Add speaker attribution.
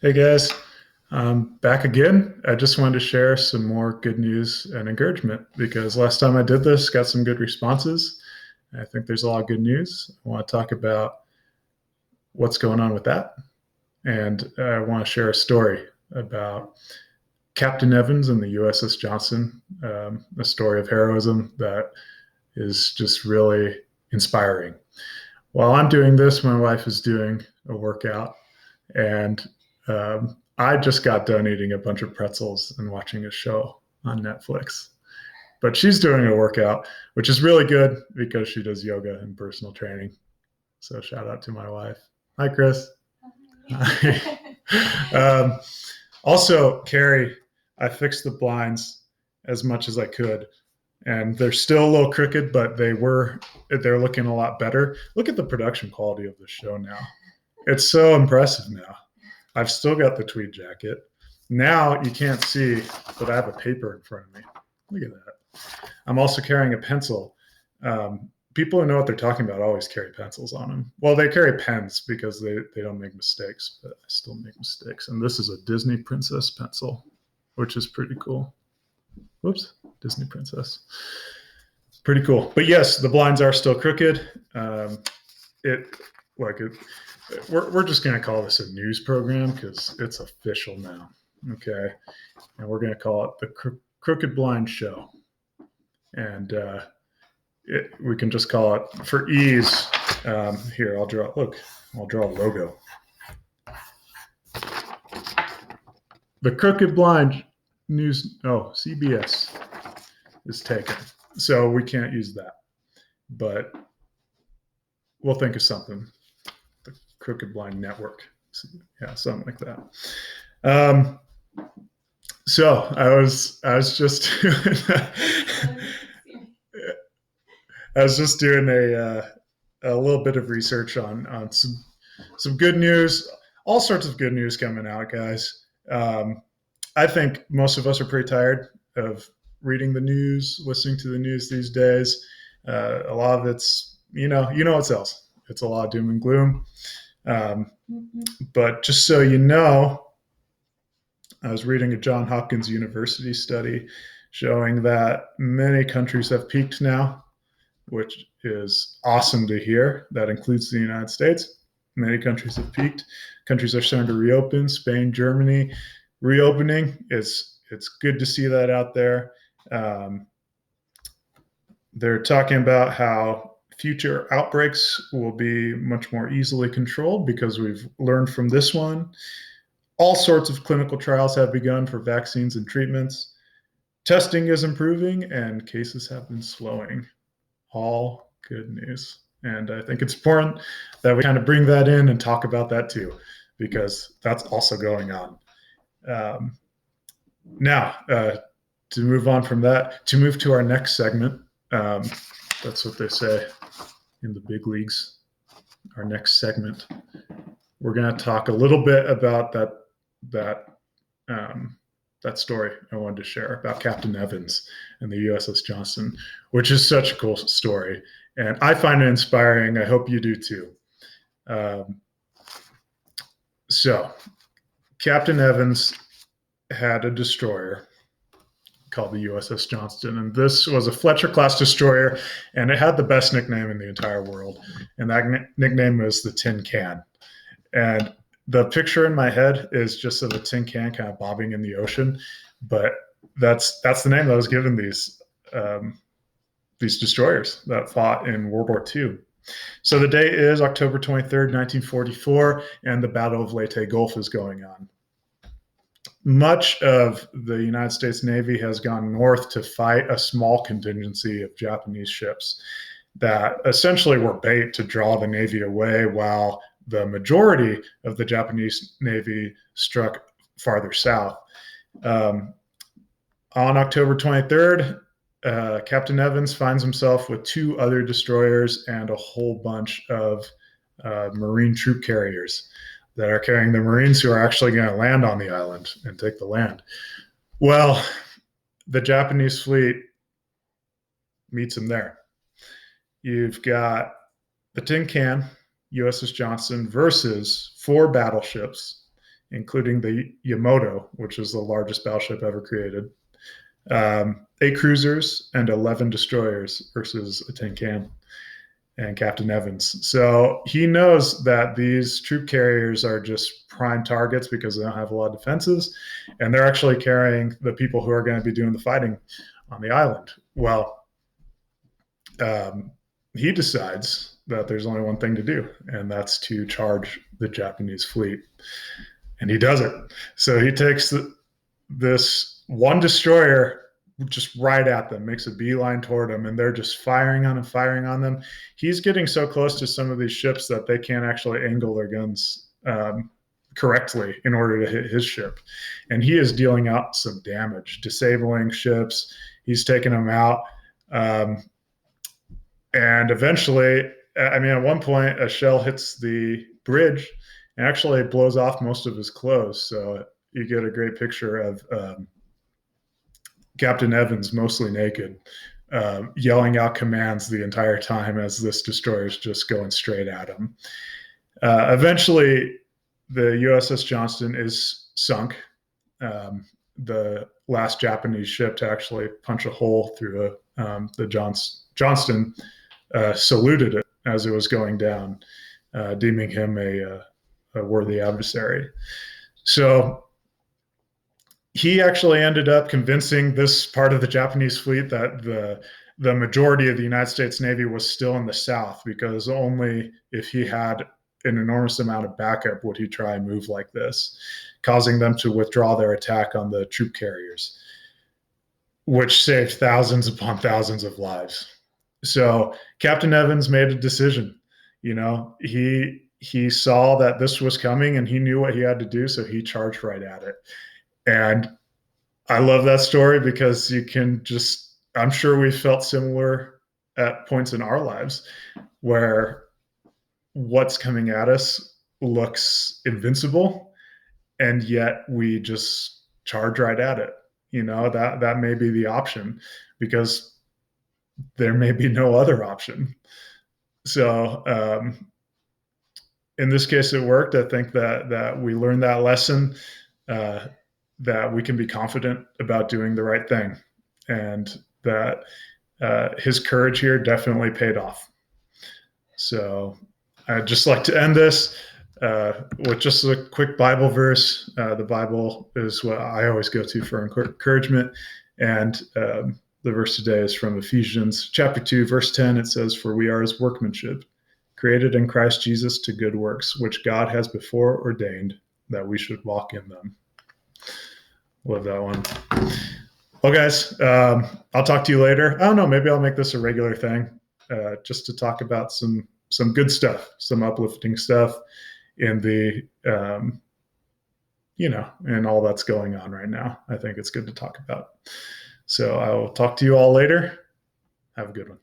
Speaker 1: Hey guys, I'm back again. I just wanted to share some more good news and encouragement because last time I did this, got some good responses. I think there's a lot of good news. I want to talk about what's going on with that. And I want to share a story about Captain Evans and the USS Johnson, a story of heroism that is just really inspiring. While I'm doing this, my wife is doing a workout, and I just got done eating a bunch of pretzels and watching a show on Netflix. But she's doing a workout, which is really good because she does yoga and personal training. So shout out to my wife. Hi, Chris. Hi. um, Also, Carrie, I fixed the blinds as much as I could, and they're still a little crooked, but they're looking a lot better. Look at the production quality of the show now. It's so impressive now. I've still got the tweed jacket. Now you can't see, but I have a paper in front of me. Look at that. I'm also carrying a pencil. People who know what they're talking about always carry pencils on them. Well, they carry pens because they don't make mistakes, but I still make mistakes. And this is a Disney Princess pencil, which is pretty cool. Whoops, Disney Princess. Pretty cool. But yes, the blinds are still crooked. It like it, we're just going to call this a news program because it's official now. Okay. And we're going to call it the Crooked Blind Show. And we can just call it for ease. Here, I'll draw a logo. The Crooked Blind News, CBS is taken. So we can't use that. But we'll think of something. The Crooked Blind Network. Yeah, something like that. So I was just I was just doing a little bit of research on some good news, all sorts of good news coming out, guys. I think most of us are pretty tired of reading the news, listening to the news these days. A lot of it's what else. It's a lot of doom and gloom. But just so you know, I was reading a Johns Hopkins University study showing that many countries have peaked now, which is awesome to hear. That includes the United States. Many countries have peaked. Countries are starting to reopen. Spain, Germany, reopening. It's good to see that out there. They're talking about how future outbreaks will be much more easily controlled because we've learned from this one. All sorts of clinical trials have begun for vaccines and treatments. Testing is improving and cases have been slowing. All good news. And I think it's important that we kind of bring that in and talk about that too, because that's also going on. Now, to move on from that, to move to our next segment, that's what they say in the big leagues. Our next segment, we're going to talk a little bit about that story I wanted to share about Captain Evans and the USS Johnson, which is such a cool story. And I find it inspiring. I hope you do too. So, Captain Evans had a destroyer called the USS Johnston, and this was a Fletcher class destroyer, and it had the best nickname in the entire world, and that nickname was the Tin Can. And the picture in my head is just of a tin can kind of bobbing in the ocean, but that's the name that was given these destroyers that fought in World War II. So the day is October 23rd, 1944, and the Battle of Leyte Gulf is going on. Much of the United States Navy has gone north to fight a small contingency of Japanese ships that essentially were bait to draw the Navy away, while the majority of the Japanese Navy struck farther south. On October 23rd, Captain Evans finds himself with two other destroyers and a whole bunch of Marine troop carriers that are carrying the Marines who are actually going to land on the island and take the land. Well, the Japanese fleet meets him there. You've got the Tin Can, USS Johnson, versus four battleships, including the Yamato, which is the largest battleship ever created, 8 cruisers, and 11 destroyers versus a tin can and Captain Evans. So he knows that these troop carriers are just prime targets because they don't have a lot of defenses, and they're actually carrying the people who are going to be doing the fighting on the island. Well, he decides that there's only one thing to do, and that's to charge the Japanese fleet. And he does it. So he takes this one destroyer just right at them, makes a beeline toward them, and they're just firing on and firing on them. He's getting so close to some of these ships that they can't actually angle their guns correctly in order to hit his ship. And he is dealing out some damage, disabling ships. He's taking them out. And eventually, I mean, at one point, a shell hits the bridge and actually blows off most of his clothes. So you get a great picture of Captain Evans, mostly naked, yelling out commands the entire time as this destroyer is just going straight at him. Eventually, the USS Johnston is sunk. The last Japanese ship to actually punch a hole through the Johnston saluted it as it was going down, deeming him a worthy adversary. So he actually ended up convincing this part of the Japanese fleet that the majority of the United States Navy was still in the South, because only if he had an enormous amount of backup would he try a move like this, causing them to withdraw their attack on the troop carriers, which saved thousands upon thousands of lives. So Captain Evans made a decision. He saw that this was coming and he knew what he had to do, so he charged right at it. And I love that story because I'm sure we felt similar at points in our lives where what's coming at us looks invincible, and yet we just charge right at it. That may be the option, because there may be no other option. So in this case, it worked. I think that we learned that lesson, that we can be confident about doing the right thing, and that his courage here definitely paid off. So I'd just like to end this with just a quick Bible verse. The Bible is what I always go to for encouragement. And the verse today is from Ephesians chapter 2, verse 10. It says, "For we are his workmanship, created in Christ Jesus to good works, which God has before ordained that we should walk in them." Love that one. Well, guys, I'll talk to you later. I don't know, maybe I'll make this a regular thing, just to talk about some good stuff, some uplifting stuff in the, in all that's going on right now. I think it's good to talk about. So I will talk to you all later. Have a good one.